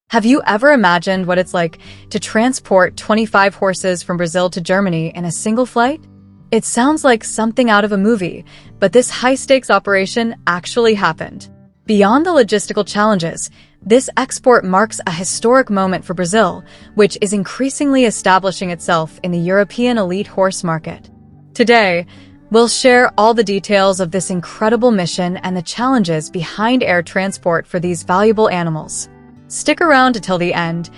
Have you ever imagined what it's like to transport 25 horses from Brazil to Germany in a single flight? It sounds like something out of a movie, but this high-stakes operation actually happened. Beyond the logistical challenges, this export marks a historic moment for Brazil, which is increasingly establishing itself in the European elite horse market. Today, we'll share all the details of this incredible mission and the challenges behind air transport for these valuable animals. Stick around until the end.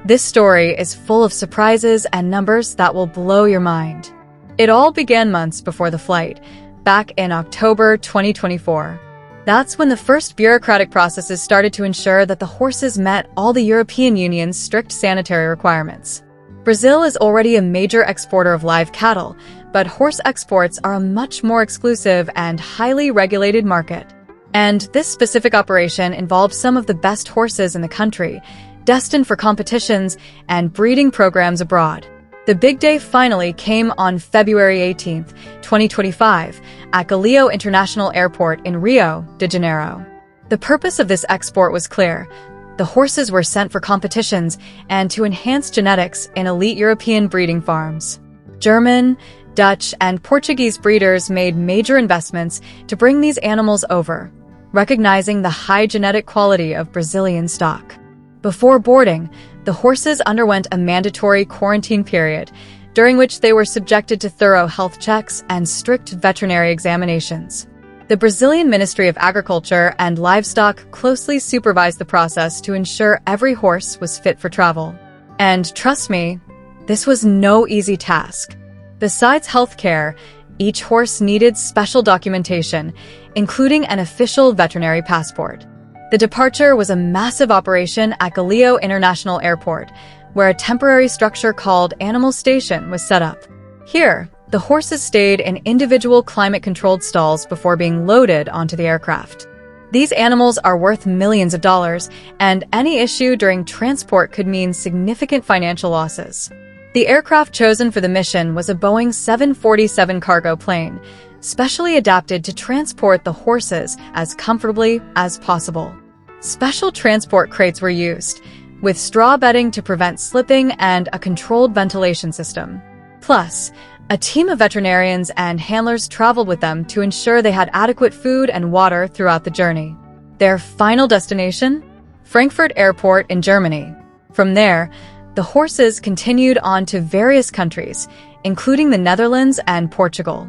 This story is full of surprises and numbers that will blow your mind. It all began months before the flight, back in October 2024. That's when the first bureaucratic processes started to ensure that the horses met all the European Union's strict sanitary requirements. Brazil is already a major exporter of live cattle, but horse exports are a much more exclusive and highly regulated market. And this specific operation involves some of the best horses in the country, destined for competitions and breeding programs abroad. The big day finally came on February 18, 2025, at Galeão International Airport in Rio de Janeiro. The purpose of this export was clear. The horses were sent for competitions and to enhance genetics in elite European breeding farms. German, Dutch, and Portuguese breeders made major investments to bring these animals over, recognizing the high genetic quality of Brazilian stock. Before boarding, the horses underwent a mandatory quarantine period, during which they were subjected to thorough health checks and strict veterinary examinations. The Brazilian Ministry of Agriculture and Livestock closely supervised the process to ensure every horse was fit for travel. And trust me, this was no easy task. Besides healthcare, each horse needed special documentation, including an official veterinary passport. The departure was a massive operation at Galeão International Airport, where a temporary structure called Animal Station was set up. Here, the horses stayed in individual climate-controlled stalls before being loaded onto the aircraft. These animals are worth millions of dollars, and any issue during transport could mean significant financial losses. The aircraft chosen for the mission was a Boeing 747 cargo plane, specially adapted to transport the horses as comfortably as possible. Special transport crates were used, with straw bedding to prevent slipping and a controlled ventilation system. Plus, a team of veterinarians and handlers traveled with them to ensure they had adequate food and water throughout the journey. Their final destination? Frankfurt Airport in Germany. From there, the horses continued on to various countries, including the Netherlands and Portugal.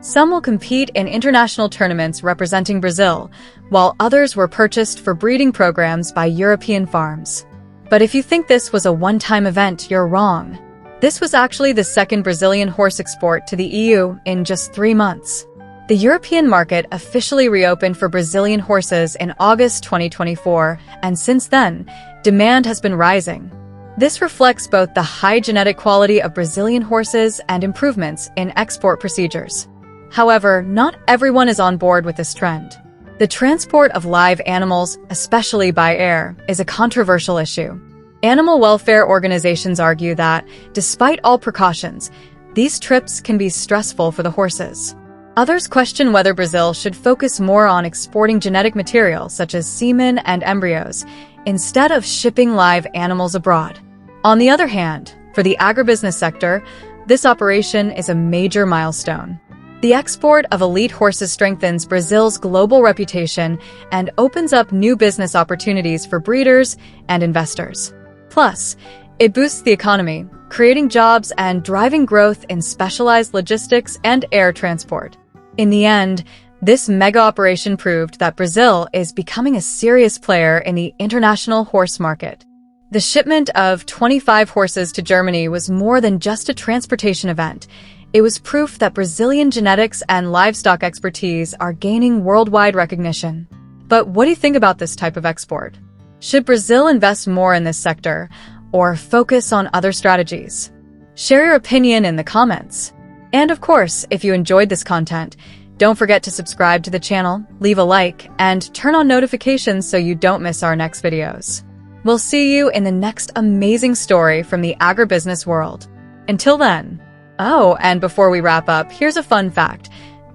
Some will compete in international tournaments representing Brazil, while others were purchased for breeding programs by European farms. But if you think this was a one-time event, you're wrong. This was actually the second Brazilian horse export to the EU in just 3 months. The European market officially reopened for Brazilian horses in August 2024, and since then, demand has been rising. This reflects both the high genetic quality of Brazilian horses and improvements in export procedures. However, not everyone is on board with this trend. The transport of live animals, especially by air, is a controversial issue. Animal welfare organizations argue that, despite all precautions, these trips can be stressful for the horses. Others question whether Brazil should focus more on exporting genetic material such as semen and embryos, instead of shipping live animals abroad. On the other hand, for the agribusiness sector, this operation is a major milestone. The export of elite horses strengthens Brazil's global reputation and opens up new business opportunities for breeders and investors. Plus, it boosts the economy, creating jobs and driving growth in specialized logistics and air transport. In the end, this mega operation proved that Brazil is becoming a serious player in the international horse market. The shipment of 25 horses to Germany was more than just a transportation event. It was proof that Brazilian genetics and livestock expertise are gaining worldwide recognition. But what do you think about this type of export? Should Brazil invest more in this sector or focus on other strategies? Share your opinion in the comments. And of course, if you enjoyed this content, don't forget to subscribe to the channel, leave a like, and turn on notifications so you don't miss our next videos. We'll see you in the next amazing story from the agribusiness world. Until then. Oh, and before we wrap up, here's a fun fact.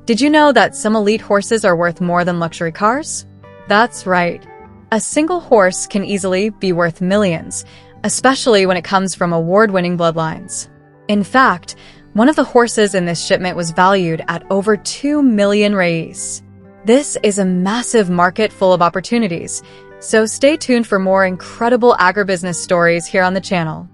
Did you know that some elite horses are worth more than luxury cars? That's right. A single horse can easily be worth millions, especially when it comes from award-winning bloodlines. In fact, one of the horses in this shipment was valued at over 2 million reais. This is a massive market full of opportunities, so stay tuned for more incredible agribusiness stories here on the channel.